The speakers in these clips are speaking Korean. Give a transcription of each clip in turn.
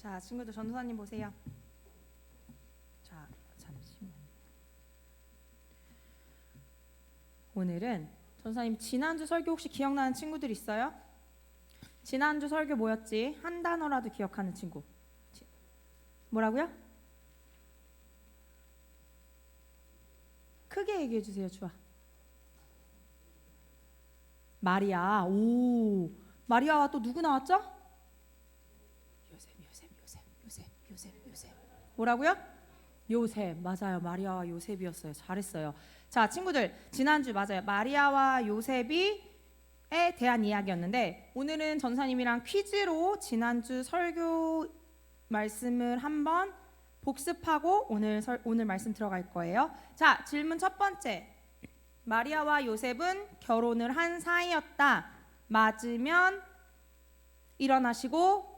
자, 친구들 전도사님 보세요. 자, 잠시만요. 오늘은 전도사님 지난주 설교 혹시 기억나는 친구들 있어요? 지난주 설교 뭐였지? 한 단어라도 기억하는 친구. 뭐라고요? 크게 얘기해 주세요, 주아. 마리아. 오, 마리아와 또 누구 나왔죠? 요셉. 뭐라고요? 요셉. 맞아요. 마리아와 요셉이었어요. 잘했어요. 자, 친구들 지난주 맞아요. 마리아와 요셉이 에 대한 이야기였는데 오늘은 전사님이랑 퀴즈로 지난주 설교 말씀을 한번 복습하고 오늘 말씀 들어갈 거예요. 자, 질문 첫 번째. 마리아와 요셉은 결혼을 한 사이였다. 맞으면 일어나시고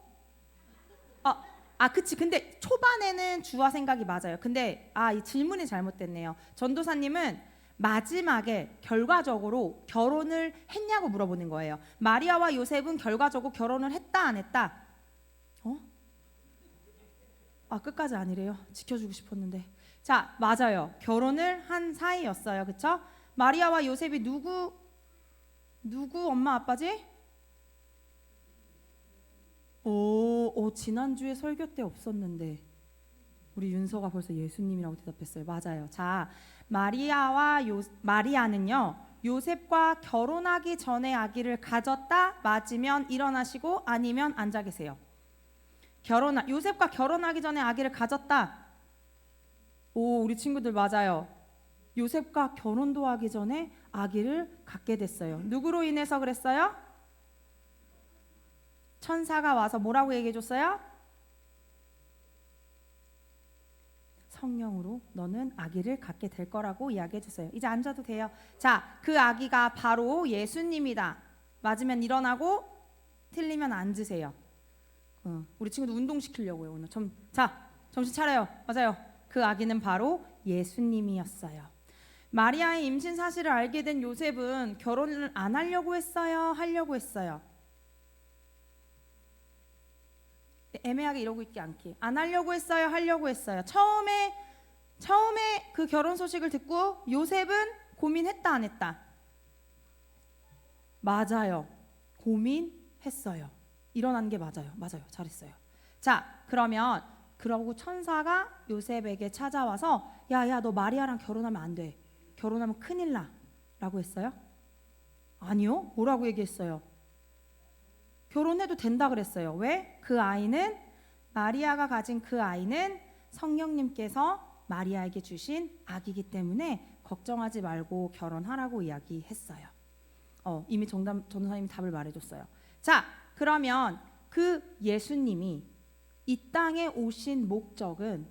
그치. 근데 초반에는 주와 생각이 맞아요. 근데 이 질문이 잘못됐네요. 전도사님은 마지막에 결과적으로 결혼을 했냐고 물어보는 거예요. 마리아와 요셉은 결과적으로 결혼을 했다 안 했다? 끝까지 아니래요. 지켜주고 싶었는데. 자, 맞아요. 결혼을 한 사이였어요. 그쵸? 마리아와 요셉이 누구 엄마 아빠지? 지난주에 설교 때 없었는데 우리 윤서가 벌써 예수님이라고 대답했어요. 맞아요. 자, 마리아는요 요셉과 결혼하기 전에 아기를 가졌다. 맞으면 일어나시고 아니면 앉아 계세요. 요셉과 결혼하기 전에 아기를 가졌다. 우리 친구들 맞아요. 요셉과 결혼도 하기 전에 아기를 갖게 됐어요. 누구로 인해서 그랬어요? 천사가 와서 뭐라고 얘기해 줬어요? 성령으로 너는 아기를 갖게 될 거라고 이야기해 줬어요. 이제 앉아도 돼요. 자, 그 아기가 바로 예수님이다. 맞으면 일어나고 틀리면 앉으세요. 우리 친구들 운동시키려고요 오늘. 정신 차려요. 맞아요. 그 아기는 바로 예수님이었어요. 마리아의 임신 사실을 알게 된 요셉은 결혼을 안 하려고 했어요? 하려고 했어요? 애매하게 이러고 있지 않기. 안 하려고 했어요? 하려고 했어요? 처음에 그 결혼 소식을 듣고 요셉은 고민했다 안 했다? 맞아요. 고민했어요. 일어난 게 맞아요. 잘했어요. 자, 그러고 천사가 요셉에게 찾아와서 야, 너 마리아랑 결혼하면 안 돼. 결혼하면 큰일 나. 라고 했어요? 아니요. 뭐라고 얘기했어요? 결혼해도 된다 그랬어요. 왜? 마리아가 가진 그 아이는 성령님께서 마리아에게 주신 아기이기 때문에 걱정하지 말고 결혼하라고 이야기했어요. 이미 전도사님이 답을 말해줬어요. 자, 그러면 그 예수님이 이 땅에 오신 목적은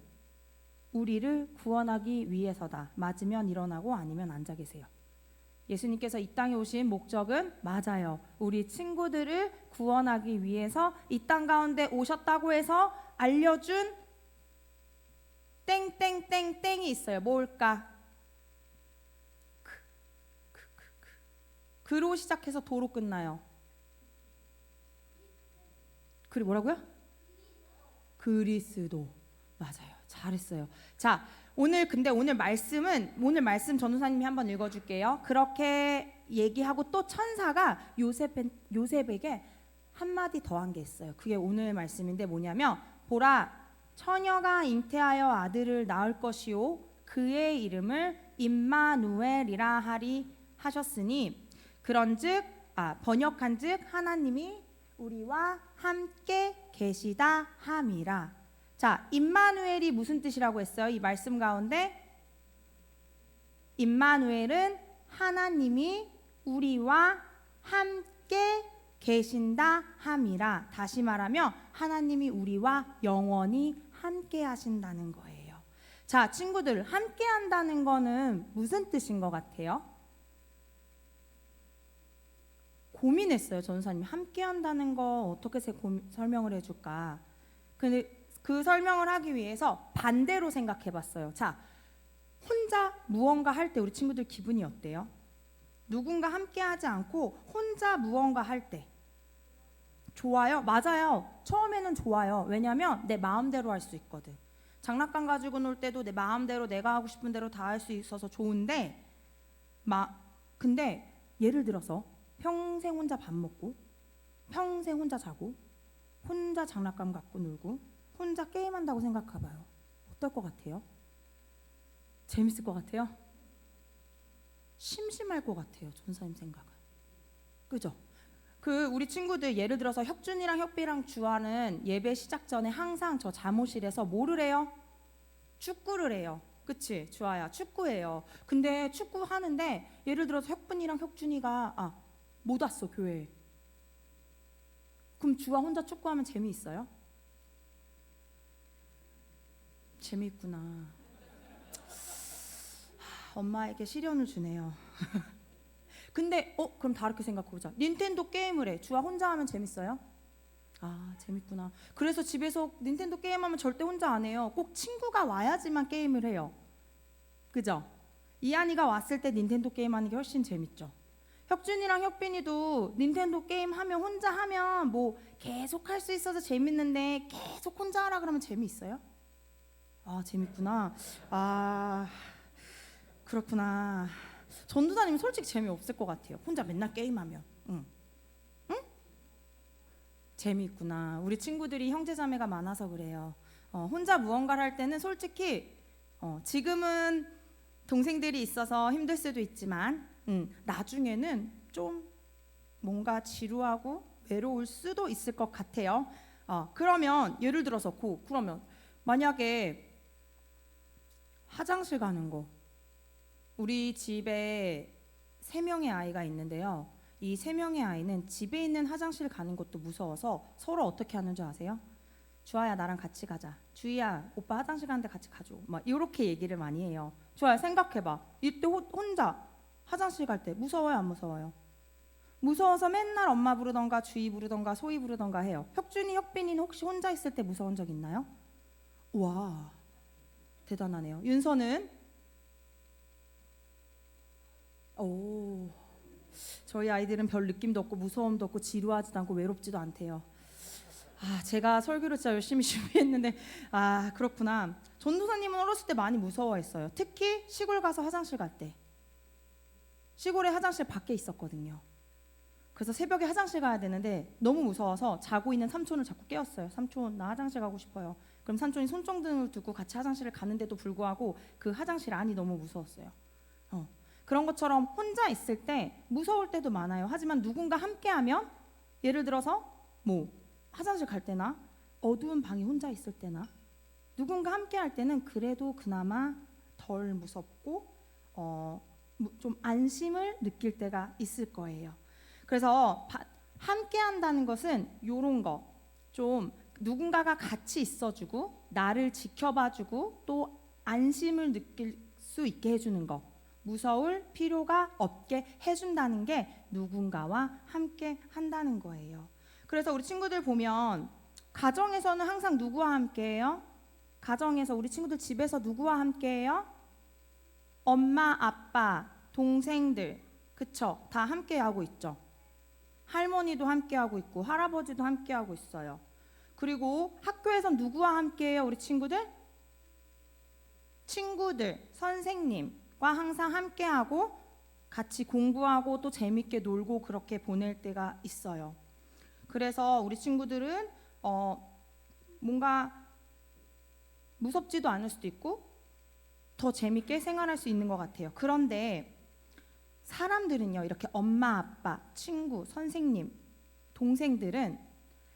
우리를 구원하기 위해서다. 맞으면 일어나고 아니면 앉아 계세요. 예수님께서 이 땅에 오신 목적은 맞아요. 우리 친구들을 구원하기 위해서 이 땅 가운데 오셨다고 해서 알려준 땡땡땡땡이 있어요. 뭘까? 그로 시작해서 도로 끝나요. 뭐라고요? 그리스도. 맞아요. 잘했어요. 자, 오늘 말씀 전도사님이 한번 읽어줄게요. 그렇게 얘기하고 또 천사가 요셉에게 한마디 더한 게 있어요. 그게 오늘 말씀인데 뭐냐면 보라, 처녀가 잉태하여 아들을 낳을 것이요 그의 이름을 임마누엘이라 하리 하셨으니 번역한즉 하나님이 우리와 함께 계시다 함이라. 자, 임마누엘이 무슨 뜻이라고 했어요? 이 말씀 가운데 임마누엘은 하나님이 우리와 함께 계신다 함이라. 다시 말하면 하나님이 우리와 영원히 함께 하신다는 거예요. 자, 친구들, 함께 한다는 거는 무슨 뜻인 것 같아요? 고민했어요. 전도사님이 함께 한다는 거 어떻게 설명을 해줄까? 근데 그 설명을 하기 위해서 반대로 생각해 봤어요. 자, 혼자 무언가 할 때 우리 친구들 기분이 어때요? 누군가 함께 하지 않고 혼자 무언가 할 때 좋아요? 맞아요. 처음에는 좋아요. 왜냐면 내 마음대로 할 수 있거든. 장난감 가지고 놀 때도 내 마음대로 내가 하고 싶은 대로 다 할 수 있어서 좋은데 근데 예를 들어서 평생 혼자 밥 먹고 평생 혼자 자고 혼자 장난감 갖고 놀고 혼자 게임한다고 생각해봐요. 어떨 것 같아요? 재밌을 것 같아요? 심심할 것 같아요. 전사님 생각은. 그죠? 우리 친구들 예를 들어서 혁준이랑 혁비랑 주아는 예배 시작 전에 항상 저 잠옷실에서 뭐를 해요? 축구를 해요. 그치? 주아야 축구해요. 근데 축구 하는데 예를 들어서 혁분이랑 혁준이가 못 왔어 교회에. 그럼 주아 혼자 축구하면 재미있어요? 재미있구나. 엄마에게 시련을 주네요. 근데 그럼 다르게 생각해보자. 닌텐도 게임을 해. 주아 혼자 하면 재밌어요? 재밌구나. 그래서 집에서 닌텐도 게임하면 절대 혼자 안 해요. 꼭 친구가 와야지만 게임을 해요. 그죠? 이한이가 왔을 때 닌텐도 게임하는 게 훨씬 재밌죠. 혁준이랑 혁빈이도 닌텐도 게임 하면 혼자 하면 뭐 계속 할 수 있어서 재밌는데 계속 혼자 하라 그러면 재미있어요? 재밌구나. 그렇구나. 전도사님 솔직히 재미없을 것 같아요. 혼자 맨날 게임하면. 응? 재미있구나. 우리 친구들이 형제자매가 많아서 그래요. 혼자 무언가를 할 때는 솔직히 지금은 동생들이 있어서 힘들 수도 있지만 나중에는 좀 뭔가 지루하고 외로울 수도 있을 것 같아요. 그러면 예를 들어서 그러면 만약에 화장실 가는 거, 우리 집에 3명의 아이가 있는데요. 이 3명의 아이는 집에 있는 화장실 가는 것도 무서워서 서로 어떻게 하는 줄 아세요? 주아야 나랑 같이 가자. 주희야 오빠 화장실 가는데 같이 가줘. 막 이렇게 얘기를 많이 해요. 주아야 생각해봐. 이때 혼자 화장실 갈 때 무서워요 안 무서워요? 무서워서 맨날 엄마 부르던가 주희 부르던가 소희 부르던가 해요. 혁준이 혁빈이는 혹시 혼자 있을 때 무서운 적 있나요? 와 대단하네요. 윤서는? 저희 아이들은 별 느낌도 없고 무서움도 없고 지루하지도 않고 외롭지도 않대요. 제가 설교를 진짜 열심히 준비했는데 그렇구나. 전도사님은 어렸을 때 많이 무서워했어요. 특히 시골 가서 화장실 갈 때. 시골에 화장실 밖에 있었거든요. 그래서 새벽에 화장실 가야 되는데 너무 무서워서 자고 있는 삼촌을 자꾸 깨웠어요. 삼촌 나 화장실 가고 싶어요. 그럼 삼촌이 손정등을 두고 같이 화장실을 가는데도 불구하고 그 화장실 안이 너무 무서웠어요. 그런 것처럼 혼자 있을 때 무서울 때도 많아요. 하지만 누군가 함께하면 예를 들어서 화장실 갈 때나 어두운 방에 혼자 있을 때나 누군가 함께할 때는 그래도 그나마 덜 무섭고 좀 안심을 느낄 때가 있을 거예요. 그래서 함께한다는 것은 요런 거 좀 누군가가 같이 있어주고 나를 지켜봐주고 또 안심을 느낄 수 있게 해주는 거. 무서울 필요가 없게 해준다는 게 누군가와 함께 한다는 거예요. 그래서 우리 친구들 보면 가정에서는 항상 누구와 함께해요? 가정에서 우리 친구들 집에서 누구와 함께해요? 엄마, 아빠, 동생들, 그쵸? 다 함께하고 있죠. 할머니도 함께하고 있고 할아버지도 함께하고 있어요. 그리고 학교에선 누구와 함께해요? 우리 친구들? 친구들, 선생님과 항상 함께하고 같이 공부하고 또 재밌게 놀고 그렇게 보낼 때가 있어요. 그래서 우리 친구들은 뭔가 무섭지도 않을 수도 있고 더 재밌게 생활할 수 있는 것 같아요. 그런데 사람들은요, 이렇게 엄마, 아빠, 친구, 선생님, 동생들은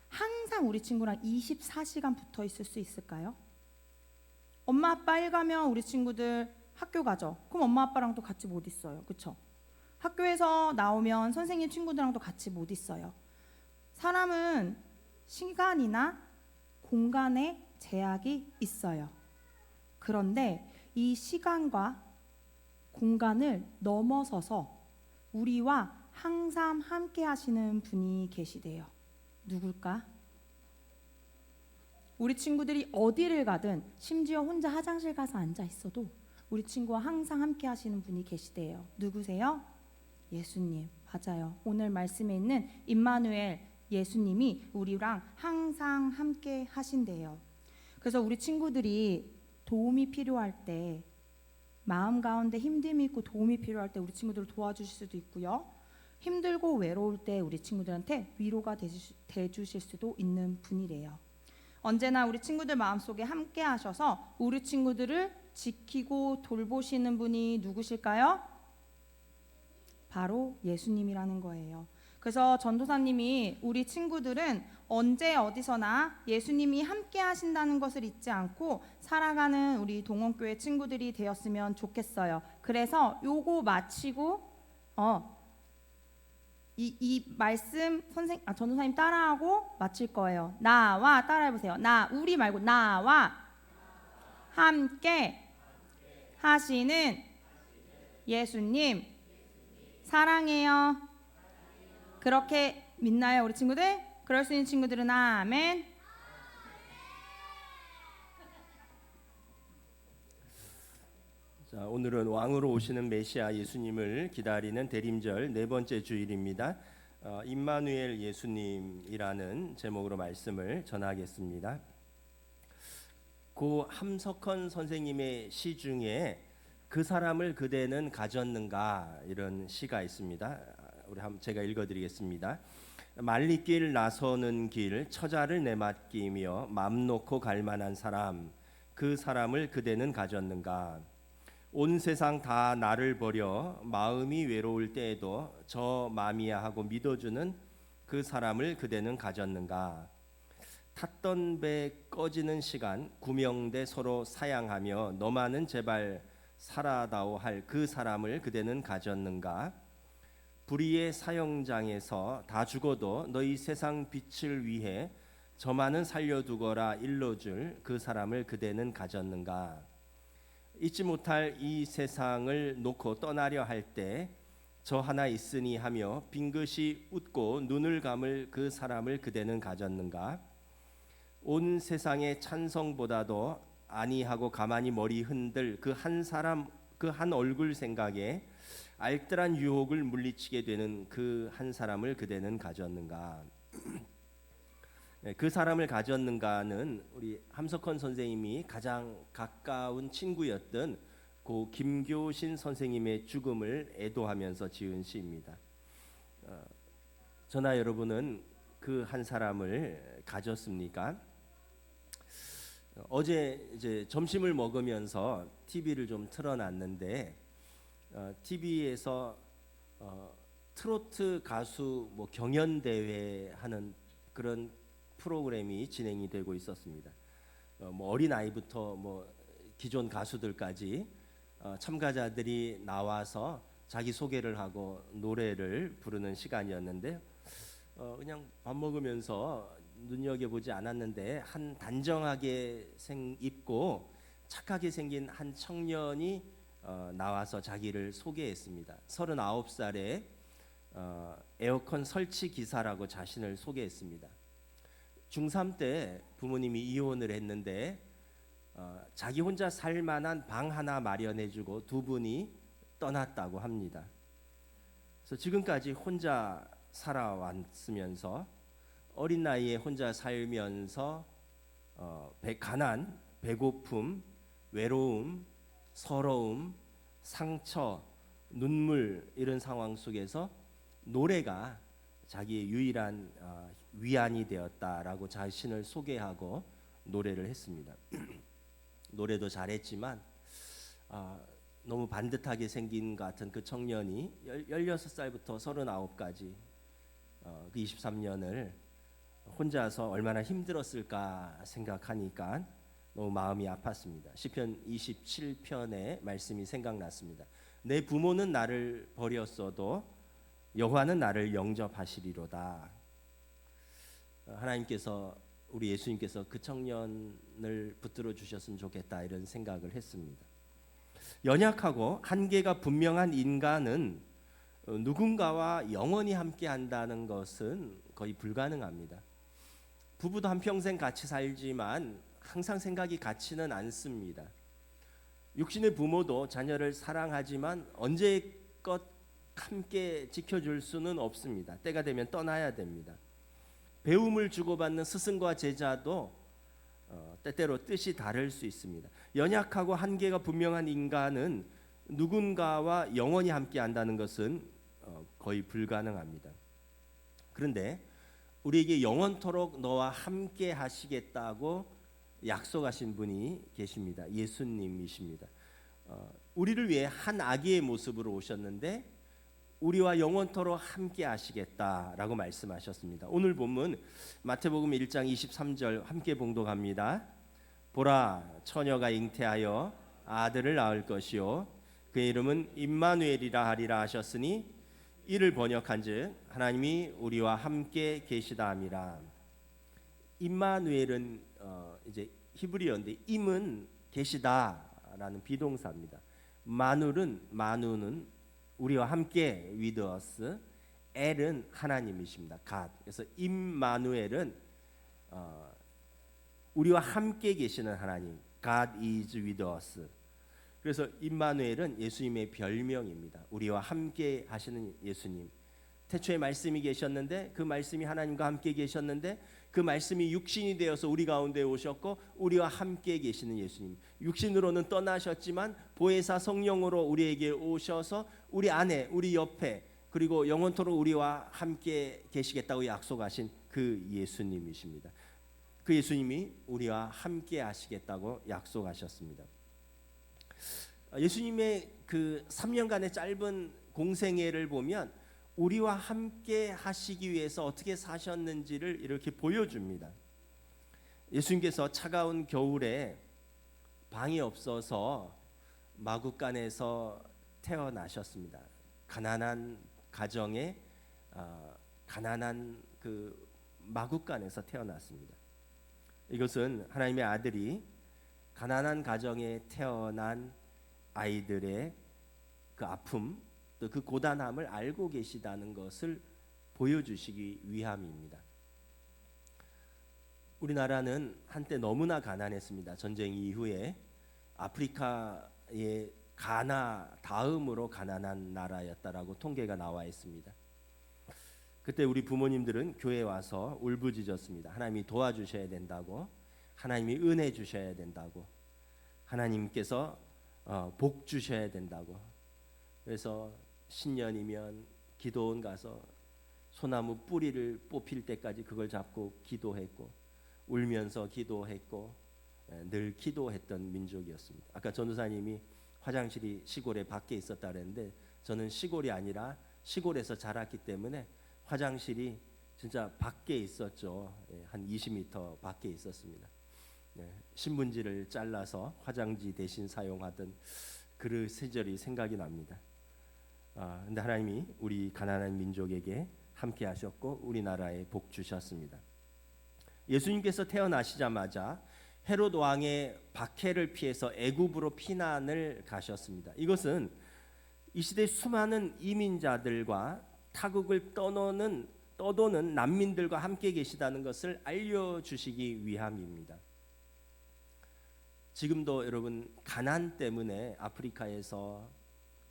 항상 우리 친구랑 24시간 붙어 있을 수 있을까요? 엄마, 아빠 일 가면 우리 친구들 학교 가죠. 그럼 엄마, 아빠랑 또 같이 못 있어요. 그쵸? 학교에서 나오면 선생님, 친구들랑도 같이 못 있어요. 사람은 시간이나 공간에 제약이 있어요. 그런데 이 시간과 공간을 넘어서서 우리와 항상 함께 하시는 분이 계시대요. 누굴까? 우리 친구들이 어디를 가든 심지어 혼자 화장실 가서 앉아 있어도 우리 친구와 항상 함께 하시는 분이 계시대요. 누구세요? 예수님. 맞아요. 오늘 말씀에 있는 임마누엘 예수님이 우리랑 항상 함께 하신대요. 그래서 우리 친구들이 도움이 필요할 때, 마음 가운데 힘듦이 있고 도움이 필요할 때 우리 친구들을 도와주실 수도 있고요. 힘들고 외로울 때 우리 친구들한테 위로가 돼주실 수도 있는 분이래요. 언제나 우리 친구들 마음속에 함께 하셔서 우리 친구들을 지키고 돌보시는 분이 누구실까요? 바로 예수님이라는 거예요. 그래서 전도사님이 우리 친구들은 언제 어디서나 예수님이 함께 하신다는 것을 잊지 않고 살아가는 우리 동원교회 친구들이 되었으면 좋겠어요. 그래서 요거 마치고 이 말씀 전도사님 따라하고 마칠 거예요. 나와 따라해보세요. 우리 말고 나와 함께 하시는 예수님 사랑해요. 그렇게 믿나요, 우리 친구들? 그럴 수 있는 친구들은 아멘. 자, 오늘은 왕으로 오시는 메시아 예수님을 기다리는 대림절 네 번째 주일입니다. 임마누엘 예수님이라는 제목으로 말씀을 전하겠습니다. 고 함석헌 선생님의 시 중에 그 사람을 그대는 가졌는가 이런 시가 있습니다. 제가 읽어드리겠습니다. 말리길 나서는 길 처자를 내맡기며 맘 놓고 갈 만한 사람 그 사람을 그대는 가졌는가. 온 세상 다 나를 버려 마음이 외로울 때에도 저 맘이야 하고 믿어주는 그 사람을 그대는 가졌는가. 탔던 배 꺼지는 시간 구명대 서로 사양하며 너만은 제발 살아다오 할 그 사람을 그대는 가졌는가. 불의의 사형장에서 다 죽어도 너희 세상 빛을 위해 저만은 살려두거라 일러줄 그 사람을 그대는 가졌는가. 잊지 못할 이 세상을 놓고 떠나려 할 때 저 하나 있으니 하며 빙긋이 웃고 눈을 감을 그 사람을 그대는 가졌는가. 온 세상의 찬성보다도 아니하고 가만히 머리 흔들 그 한 사람 그 한 얼굴 생각에 알뜰한 유혹을 물리치게 되는 그 한 사람을 그대는 가졌는가. 그 사람을 가졌는가는 우리 함석헌 선생님이 가장 가까운 친구였던 고 김교신 선생님의 죽음을 애도하면서 지은 시입니다. 저나 여러분은 그 한 사람을 가졌습니까? 어제 이제 점심을 먹으면서 TV를 좀 틀어놨는데 TV에서 트로트 가수 경연 대회 하는 그런 프로그램이 진행이 되고 있었습니다. 어린 아이부터 기존 가수들까지 참가자들이 나와서 자기 소개를 하고 노래를 부르는 시간이었는데 그냥 밥 먹으면서 눈여겨보지 않았는데 한 단정하게 입고 착하게 생긴 한 청년이 나와서 자기를 소개했습니다. 39살의 에어컨 설치 기사라고 자신을 소개했습니다. 중3 때 부모님이 이혼을 했는데 자기 혼자 살 만한 방 하나 마련해주고 두 분이 떠났다고 합니다. 그래서 지금까지 혼자 살아왔으면서 어린 나이에 혼자 살면서 가난, 배고픔, 외로움, 서러움, 상처, 눈물 이런 상황 속에서 노래가 자기의 유일한 위안이 되었다라고 자신을 소개하고 노래를 했습니다. 노래도 잘했지만 너무 반듯하게 생긴 것 같은 그 청년이 16살부터 39까지 그 23년을 혼자서 얼마나 힘들었을까 생각하니까 너무 마음이 아팠습니다. 시편 27편의 말씀이 생각났습니다. 내 부모는 나를 버렸어도 여호와는 나를 영접하시리로다. 하나님께서 우리 예수님께서 그 청년을 붙들어 주셨으면 좋겠다 이런 생각을 했습니다. 연약하고 한계가 분명한 인간은 누군가와 영원히 함께 한다는 것은 거의 불가능합니다. 부부도 한평생 같이 살지만 항상 생각이 같지는 않습니다. 육신의 부모도 자녀를 사랑하지만 언제껏 함께 지켜줄 수는 없습니다. 때가 되면 떠나야 됩니다. 배움을 주고받는 스승과 제자도 때때로 뜻이 다를 수 있습니다. 연약하고 한계가 분명한 인간은 누군가와 영원히 함께한다는 것은 거의 불가능합니다. 그런데 우리에게 영원토록 너와 함께 하시겠다고 약속하신 분이 계십니다. 예수님이십니다. 우리를 위해 한 아기의 모습으로 오셨는데 우리와 영원토록 함께 하시겠다라고 말씀하셨습니다. 오늘 본문 마태복음 1장 23절 함께 봉독합니다. 보라, 처녀가 잉태하여 아들을 낳을 것이요 그의 이름은 임마누엘이라 하리라 하셨으니 이를 번역한즉 하나님이 우리와 함께 계시다 함이라. 임마누엘은 이제 히브리어인데 임은 계시다라는 비동사입니다. 마누는 우리와 함께 with us, 엘은 하나님이십니다. God. 그래서 임마누엘은 우리와 함께 계시는 하나님. God is with us. 그래서 임마누엘은 예수님의 별명입니다. 우리와 함께 하시는 예수님. 태초에 말씀이 계셨는데 그 말씀이 하나님과 함께 계셨는데 그 말씀이 육신이 되어서 우리 가운데 오셨고 우리와 함께 계시는 예수님. 육신으로는 떠나셨지만 보혜사 성령으로 우리에게 오셔서 우리 안에 우리 옆에 그리고 영원토록 우리와 함께 계시겠다고 약속하신 그 예수님이십니다. 그 예수님이 우리와 함께 하시겠다고 약속하셨습니다. 예수님의 그 3년간의 짧은 공생애를 보면 우리와 함께 하시기 위해서 어떻게 사셨는지를 이렇게 보여줍니다. 예수님께서 차가운 겨울에 방이 없어서 마구간에서 태어나셨습니다. 가난한 가정에 가난한 그 마구간에서 태어났습니다. 이것은 하나님의 아들이 가난한 가정에 태어난 아이들의 그 아픔 또 그 고단함을 알고 계시다는 것을 보여주시기 위함입니다. 우리나라는 한때 너무나 가난했습니다. 전쟁 이후에 아프리카의 가나 다음으로 가난한 나라였다라고 통계가 나와 있습니다. 그때 우리 부모님들은 교회에 와서 울부짖었습니다. 하나님이 도와주셔야 된다고, 하나님이 은혜 주셔야 된다고, 하나님께서 복 주셔야 된다고. 그래서 신년이면 기도원 가서 소나무 뿌리를 뽑힐 때까지 그걸 잡고 기도했고 울면서 기도했고 늘 기도했던 민족이었습니다. 아까 전도사님이 화장실이 시골에 밖에 있었다 그랬는데 저는 시골이 아니라 시골에서 자랐기 때문에 화장실이 진짜 밖에 있었죠. 한 20m 밖에 있었습니다. 신문지를 잘라서 화장지 대신 사용하던 그 시절이 생각이 납니다. 근데 하나님이 우리 가난한 민족에게 함께 하셨고 우리나라에 복 주셨습니다. 예수님께서 태어나시자마자 헤롯 왕의 박해를 피해서 애굽으로 피난을 가셨습니다. 이것은 이 시대 수많은 이민자들과 타국을 떠도는 난민들과 함께 계시다는 것을 알려주시기 위함입니다. 지금도 여러분 가난 때문에 아프리카에서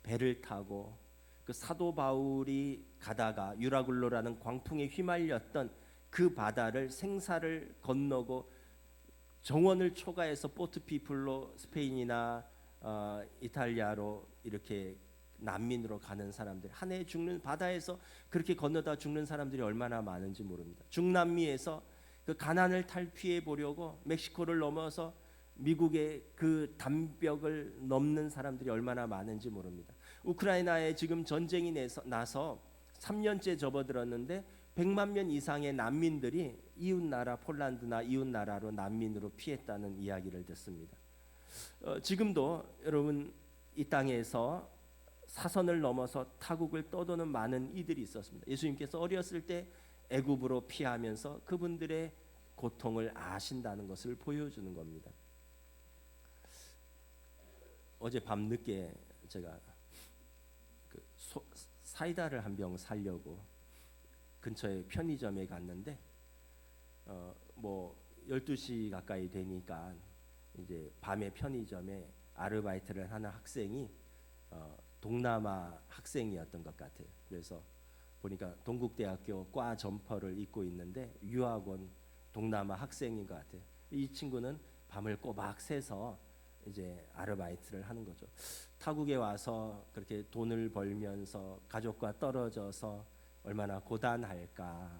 배를 타고 그 사도 바울이 가다가 유라굴로라는 광풍에 휘말렸던 그 바다를 생사를 건너고 정원을 초과해서 포트피플로 스페인이나 이탈리아로 이렇게 난민으로 가는 사람들, 한 해 죽는 바다에서 그렇게 건너다 죽는 사람들이 얼마나 많은지 모릅니다. 중남미에서 그 가난을 탈피해 보려고 멕시코를 넘어서 미국의 그 담벽을 넘는 사람들이 얼마나 많은지 모릅니다. 우크라이나에 지금 전쟁이 나서 3년째 접어들었는데 100만 명 이상의 난민들이 이웃나라 폴란드나 이웃나라로 난민으로 피했다는 이야기를 듣습니다. 지금도 여러분 이 땅에서 사선을 넘어서 타국을 떠도는 많은 이들이 있었습니다. 예수님께서 어렸을 때 애굽으로 피하면서 그분들의 고통을 아신다는 것을 보여주는 겁니다. 어제 밤 늦게 제가 그 사이다를 한 병 사려고 근처에 편의점에 갔는데 뭐 12시 가까이 되니까 이제 밤에 편의점에 아르바이트를 하는 학생이 동남아 학생이었던 것 같아요. 그래서 보니까 동국대학교 과 점퍼를 입고 있는데 유학원 동남아 학생인 것 같아요. 이 친구는 밤을 꼬박 새서 이제 아르바이트를 하는 거죠. 타국에 와서 그렇게 돈을 벌면서 가족과 떨어져서 얼마나 고단할까.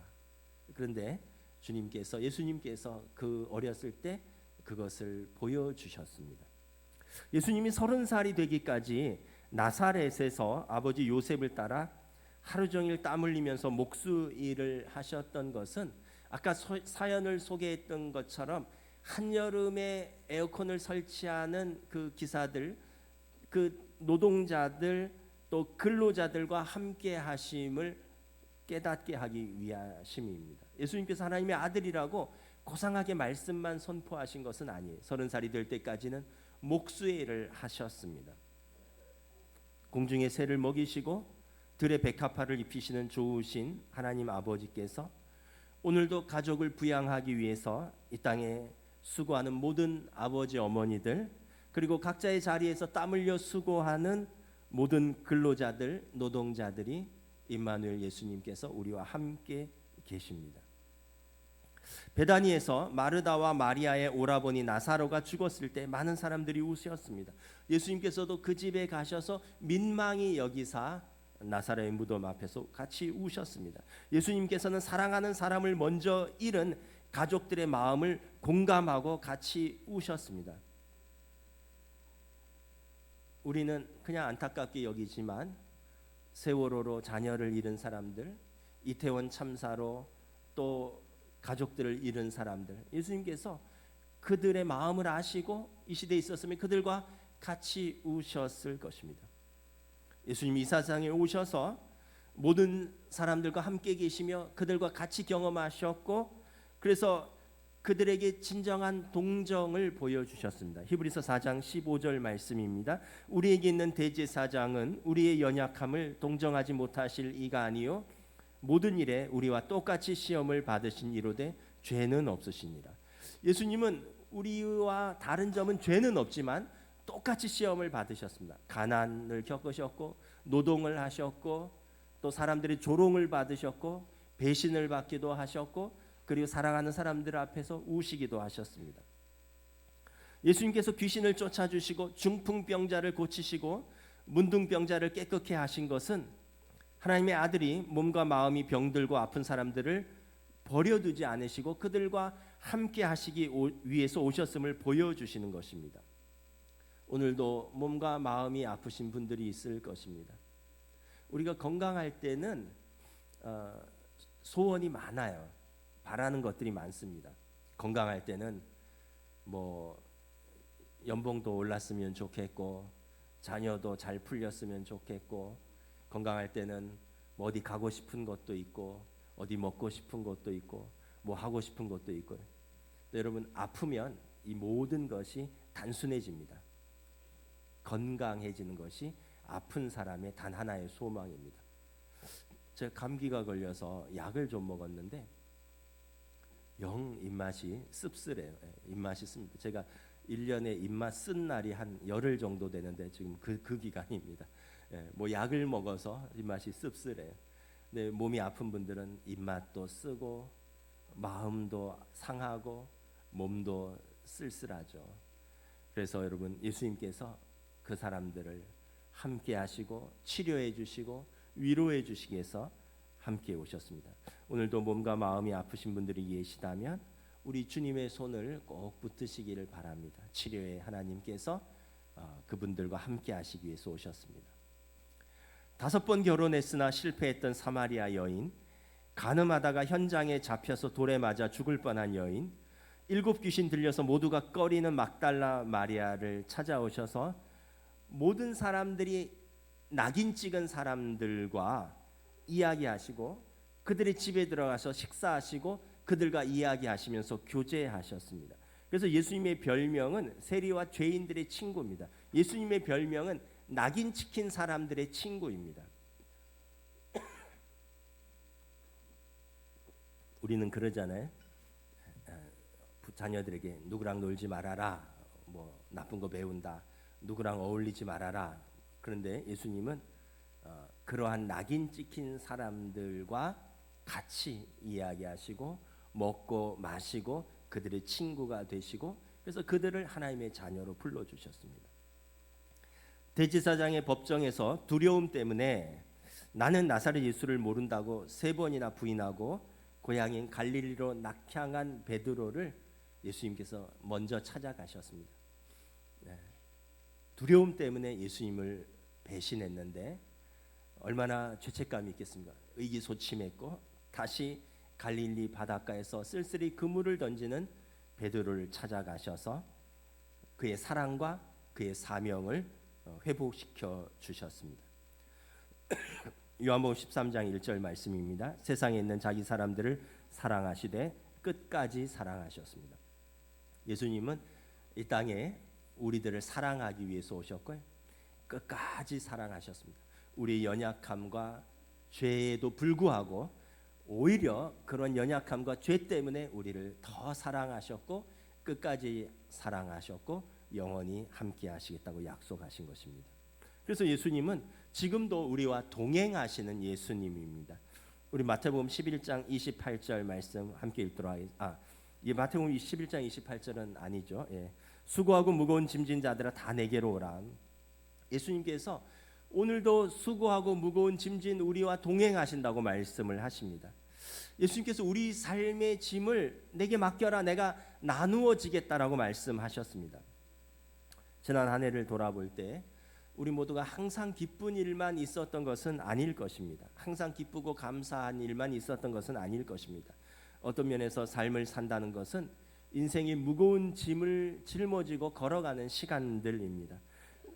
그런데 예수님께서 그 어렸을 때 그것을 보여주셨습니다. 예수님이 30살이 되기까지 나사렛에서 아버지 요셉을 따라 하루 종일 땀 흘리면서 목수일을 하셨던 것은 아까 사연을 소개했던 것처럼 한여름에 에어컨을 설치하는 그 기사들, 그 노동자들 또 근로자들과 함께 하심을 깨닫게 하기 위하심입니다. 예수님께서 하나님의 아들이라고 고상하게 말씀만 선포하신 것은 아니에요. 30살이 될 때까지는 목수의 일을 하셨습니다. 공중의 새를 먹이시고 들의 백합화를 입히시는 좋으신 하나님 아버지께서 오늘도 가족을 부양하기 위해서 이 땅에 수고하는 모든 아버지 어머니들, 그리고 각자의 자리에서 땀 흘려 수고하는 모든 근로자들, 노동자들이 임마누엘 예수님께서 우리와 함께 계십니다. 베다니에서 마르다와 마리아의 오라버니 나사로가 죽었을 때 많은 사람들이 우셨습니다. 예수님께서도 그 집에 가셔서 민망히 여기사 나사로의 무덤 앞에서 같이 우셨습니다. 예수님께서는 사랑하는 사람을 먼저 잃은 가족들의 마음을 공감하고 같이 우셨습니다. 우리는 그냥 안타깝게 여기지만 세월호로 자녀를 잃은 사람들, 이태원 참사로 또 가족들을 잃은 사람들, 예수님께서 그들의 마음을 아시고 이 시대에 있었으면 그들과 같이 우셨을 것입니다. 예수님이 이 세상에 오셔서 모든 사람들과 함께 계시며 그들과 같이 경험하셨고, 그래서 그들에게 진정한 동정을 보여주셨습니다. 히브리서 4장 15절 말씀입니다. 우리에게 있는 대제사장은 우리의 연약함을 동정하지 못하실 이가 아니요 모든 일에 우리와 똑같이 시험을 받으신 이로되 죄는 없으시니라. 예수님은 우리와 다른 점은 죄는 없지만 똑같이 시험을 받으셨습니다. 가난을 겪으셨고 노동을 하셨고 또 사람들의 조롱을 받으셨고 배신을 받기도 하셨고 그리고 사랑하는 사람들 앞에서 우시기도 하셨습니다. 예수님께서 귀신을 쫓아주시고 중풍병자를 고치시고 문둥병자를 깨끗게 하신 것은 하나님의 아들이 몸과 마음이 병들고 아픈 사람들을 버려두지 않으시고 그들과 함께 하시기 위해서 오셨음을 보여주시는 것입니다. 오늘도 몸과 마음이 아프신 분들이 있을 것입니다. 우리가 건강할 때는 소원이 많아요. 바라는 것들이 많습니다. 건강할 때는 뭐 연봉도 올랐으면 좋겠고 자녀도 잘 풀렸으면 좋겠고, 건강할 때는 뭐 어디 가고 싶은 것도 있고 어디 먹고 싶은 것도 있고 뭐 하고 싶은 것도 있고. 여러분, 아프면 이 모든 것이 단순해집니다. 건강해지는 것이 아픈 사람의 단 하나의 소망입니다. 제가 감기가 걸려서 약을 좀 먹었는데 영 입맛이 씁쓸해요. 입맛이 씁니다. 제가 1년에 입맛 쓴 날이 한 열흘 정도 되는데 지금 그 기간입니다. 뭐 약을 먹어서 입맛이 씁쓸해요. 근데 몸이 아픈 분들은 입맛도 쓰고 마음도 상하고 몸도 쓸쓸하죠. 그래서 여러분, 예수님께서 그 사람들을 함께 하시고 치료해 주시고 위로해 주시기 위해서 함께 오셨습니다. 오늘도 몸과 마음이 아프신 분들이 계시다면 우리 주님의 손을 꼭 붙드시기를 바랍니다. 치료에 하나님께서 그분들과 함께 하시기 위해서 오셨습니다. 5번 결혼했으나 실패했던 사마리아 여인, 간음하다가 현장에 잡혀서 돌에 맞아 죽을 뻔한 여인, 7 귀신 들려서 모두가 꺼리는 막달라 마리아를 찾아오셔서 모든 사람들이 낙인 찍은 사람들과 이야기하시고 그들의 집에 들어가서 식사하시고 그들과 이야기하시면서 교제하셨습니다. 그래서 예수님의 별명은 세리와 죄인들의 친구입니다. 예수님의 별명은 낙인 찍힌 사람들의 친구입니다. 우리는 그러잖아요. 자녀들에게 누구랑 놀지 말아라, 뭐 나쁜 거 배운다, 누구랑 어울리지 말아라. 그런데 예수님은 그러한 낙인 찍힌 사람들과 같이 이야기하시고 먹고 마시고 그들의 친구가 되시고, 그래서 그들을 하나님의 자녀로 불러주셨습니다. 대제사장의 법정에서 두려움 때문에 나는 나사렛 예수를 모른다고 3번이나 부인하고 고향인 갈릴리로 낙향한 베드로를 예수님께서 먼저 찾아가셨습니다. 두려움 때문에 예수님을 배신했는데 얼마나 죄책감이 있겠습니까? 의기소침했고 다시 갈릴리 바닷가에서 쓸쓸히 그물을 던지는 베드로를 찾아가셔서 그의 사랑과 그의 사명을 회복시켜 주셨습니다. 요한복음 13장 1절 말씀입니다. 세상에 있는 자기 사람들을 사랑하시되 끝까지 사랑하셨습니다. 예수님은 이 땅에 우리들을 사랑하기 위해서 오셨고요, 끝까지 사랑하셨습니다. 우리의 연약함과 죄에도 불구하고 오히려 그런 연약함과 죄 때문에 우리를 더 사랑하셨고 끝까지 사랑하셨고 영원히 함께 하시겠다고 약속하신 것입니다. 그래서 예수님은 지금도 우리와 동행하시는 예수님입니다. 우리 마태복음 11장 28절 말씀 함께 읽도록 하겠습니다. 이 마태복음 11장 28절은 아니죠. 수고하고 무거운 짐진 자들아 다 내게로 오라. 예수님께서 오늘도 수고하고 무거운 짐진 우리와 동행하신다고 말씀을 하십니다. 예수님께서 우리 삶의 짐을 내게 맡겨라, 내가 나누어 지겠다라고 말씀하셨습니다. 지난 한 해를 돌아볼 때 우리 모두가 항상 기쁜 일만 있었던 것은 아닐 것입니다. 항상 기쁘고 감사한 일만 있었던 것은 아닐 것입니다. 어떤 면에서 삶을 산다는 것은 인생의 무거운 짐을 짊어지고 걸어가는 시간들입니다.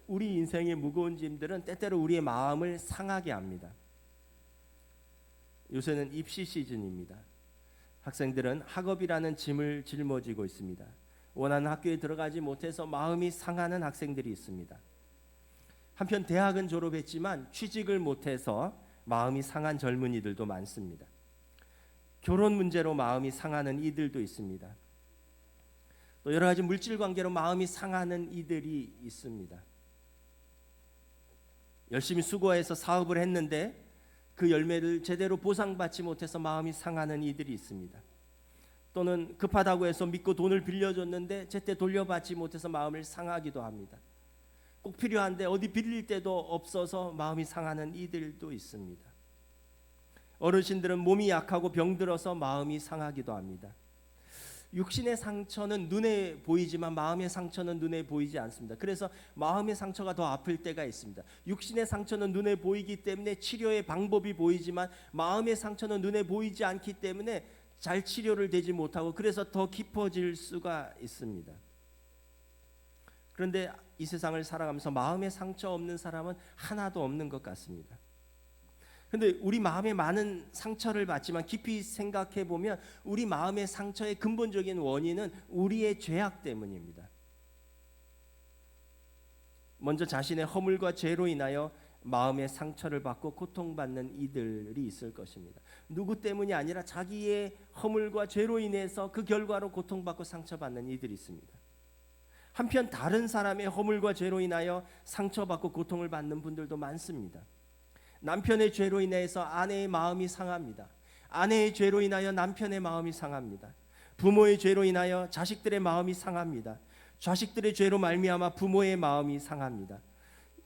우리 인생의 무거운 짐들은 때때로 우리의 마음을 상하게 합니다. 요새는 입시 시즌입니다. 학생들은 학업이라는 짐을 짊어지고 있습니다. 원하는 학교에 들어가지 못해서 마음이 상하는 학생들이 있습니다. 한편 대학은 졸업했지만 취직을 못해서 마음이 상한 젊은이들도 많습니다. 결혼 문제로 마음이 상하는 이들도 있습니다. 또 여러 가지 물질 관계로 마음이 상하는 이들이 있습니다. 열심히 수고해서 사업을 했는데 그 열매를 제대로 보상받지 못해서 마음이 상하는 이들이 있습니다. 또는 급하다고 해서 믿고 돈을 빌려줬는데 제때 돌려받지 못해서 마음을 상하기도 합니다. 꼭 필요한데 어디 빌릴 데도 없어서 마음이 상하는 이들도 있습니다. 어르신들은 몸이 약하고 병들어서 마음이 상하기도 합니다. 육신의 상처는 눈에 보이지만 마음의 상처는 눈에 보이지 않습니다. 그래서 마음의 상처가 더 아플 때가 있습니다. 육신의 상처는 눈에 보이기 때문에 치료의 방법이 보이지만 마음의 상처는 눈에 보이지 않기 때문에 잘 치료를 되지 못하고 그래서 더 깊어질 수가 있습니다. 그런데 이 세상을 살아가면서 마음의 상처 없는 사람은 하나도 없는 것 같습니다. 근데 우리 마음에 많은 상처를 받지만 깊이 생각해 보면 우리 마음의 상처의 근본적인 원인은 우리의 죄악 때문입니다. 먼저 자신의 허물과 죄로 인하여 마음의 상처를 받고 고통받는 이들이 있을 것입니다. 누구 때문이 아니라 자기의 허물과 죄로 인해서 그 결과로 고통받고 상처받는 이들이 있습니다. 한편 다른 사람의 허물과 죄로 인하여 상처받고 고통을 받는 분들도 많습니다. 남편의 죄로 인해서 아내의 마음이 상합니다. 아내의 죄로 인하여 남편의 마음이 상합니다. 부모의 죄로 인하여 자식들의 마음이 상합니다. 자식들의 죄로 말미암아 부모의 마음이 상합니다.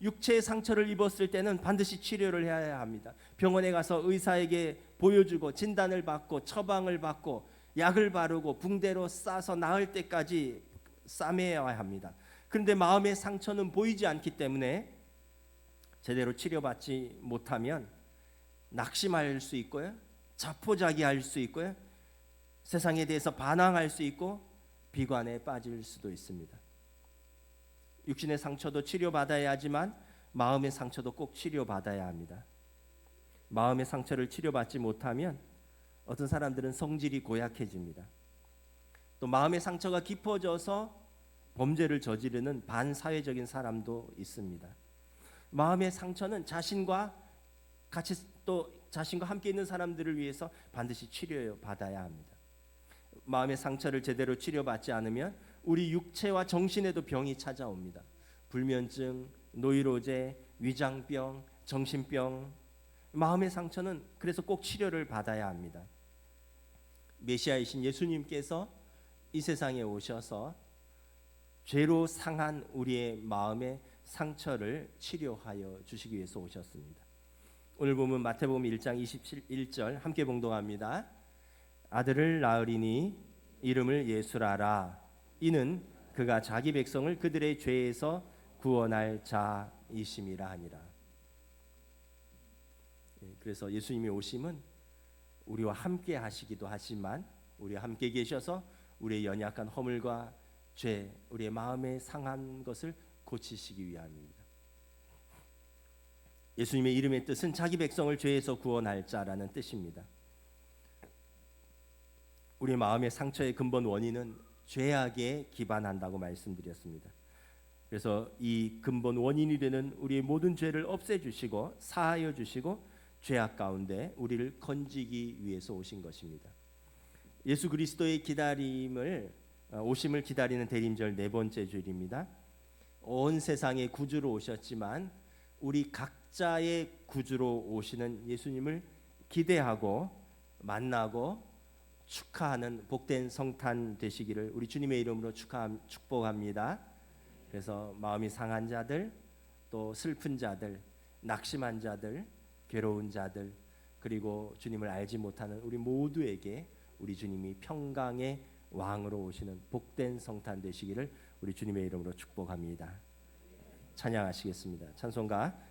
육체의 상처를 입었을 때는 반드시 치료를 해야 합니다. 병원에 가서 의사에게 보여주고 진단을 받고 처방을 받고 약을 바르고 붕대로 싸서 나을 때까지 싸매야 합니다. 그런데 마음의 상처는 보이지 않기 때문에 제대로 치료받지 못하면 낙심할 수 있고요, 자포자기할 수 있고요, 세상에 대해서 반항할 수 있고 비관에 빠질 수도 있습니다. 육신의 상처도 치료받아야 하지만 마음의 상처도 꼭 치료받아야 합니다. 마음의 상처를 치료받지 못하면 어떤 사람들은 성질이 고약해집니다. 또 마음의 상처가 깊어져서 범죄를 저지르는 반사회적인 사람도 있습니다. 마음의 상처는 자신과 같이 또 자신과 함께 있는 사람들을 위해서 반드시 치료받아야 합니다. 마음의 상처를 제대로 치료받지 않으면 우리 육체와 정신에도 병이 찾아옵니다. 불면증, 노이로제, 위장병, 정신병, 마음의 상처는 그래서 꼭 치료를 받아야 합니다. 메시아이신 예수님께서 이 세상에 오셔서 죄로 상한 우리의 마음의 상처를 치료하여 주시기 위해서 오셨습니다. 오늘 보면 마태복음 1장 21절 함께 봉독합니다. 아들을 낳으리니 이름을 예수라라. 이는 그가 자기 백성을 그들의 죄에서 구원할 자이심이라 하니라. 그래서 예수님이 오심은 우리와 함께 하시기도 하지만 우리와 함께 계셔서 우리의 연약한 허물과 죄, 우리의 마음에 상한 것을 고치시기 위함입니다. 예수님의 이름의 뜻은 자기 백성을 죄에서 구원할 자라는 뜻입니다. 우리 마음의 상처의 근본 원인은 죄악에 기반한다고 말씀드렸습니다. 그래서 이 근본 원인이 되는 우리의 모든 죄를 없애주시고 사하여 주시고 죄악 가운데 우리를 건지기 위해서 오신 것입니다. 예수 그리스도의 오심을 기다리는 대림절 네 번째 주일입니다. 온 세상의 구주로 오셨지만 우리 각자의 구주로 오시는 예수님을 기대하고 만나고 축하하는 복된 성탄 되시기를 우리 주님의 이름으로 축복합니다. 그래서 마음이 상한 자들, 또 슬픈 자들, 낙심한 자들, 괴로운 자들, 그리고 주님을 알지 못하는 우리 모두에게 우리 주님이 평강의 왕으로 오시는 복된 성탄 되시기를 우리 주님의 이름으로 축복합니다. 찬양하시겠습니다. 찬송가